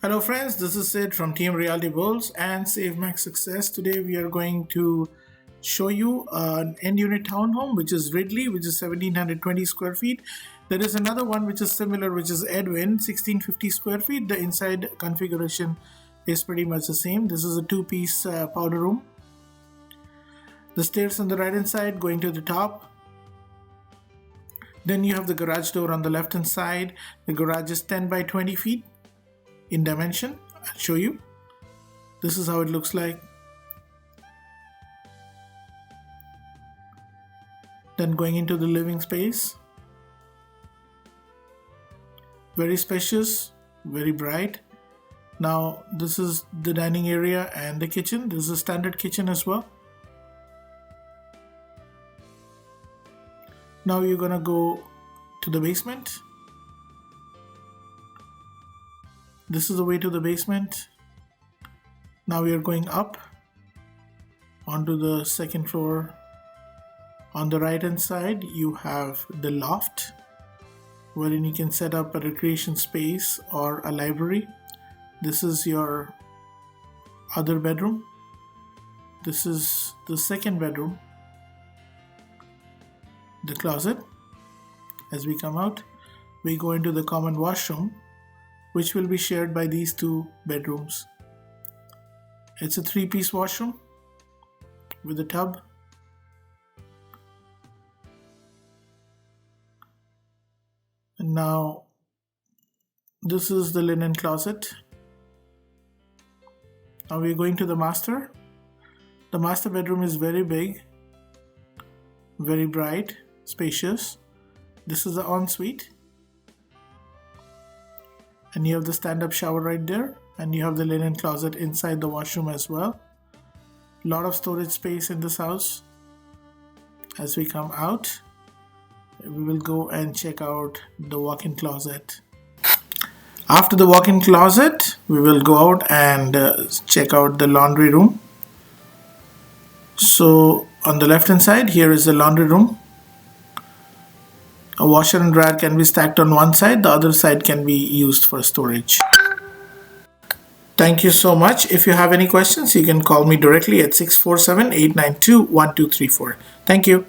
Hello friends, this is Sid from Team Realty Bulls and Save Max Success. Today we are going to show you an end unit townhome which is Ridley, which is 1720 square feet. There is another one which is similar, which is Edwin, 1650 square feet. The inside configuration is pretty much the same. This is a two-piece powder room. The stairs on the right hand side going to the top. Then you have the garage door on the left hand side. The garage is 10 by 20 feet in dimension. I'll show you. This is how it looks like. Then going into the living space, very spacious, very bright. Now this is the dining area and the kitchen. This is a standard kitchen as well. Now you're gonna go to the basement. This is the way to the basement. Now we are going up onto the second floor. On the right hand side you have the loft, wherein you can set up a recreation space or a library. This is your other bedroom. This is the second bedroom. The closet. As we come out, we go into the common washroom, which will be shared by these two bedrooms. It's a three-piece washroom with a tub. And now this is the linen closet. Now we're going to the master. The master bedroom is very big, very bright, spacious. This is the ensuite. And you have the stand-up shower right there, and you have the linen closet inside the washroom as well. A lot of storage space in this house. As we come out, we will go and check out the walk-in closet. After the walk-in closet, we will go out and check out the laundry room. So on the left hand side, here is the laundry room. A washer and dryer can be stacked on one side, the other side can be used for storage. Thank you so much. If you have any questions, you can call me directly at 647-892-1234. Thank you.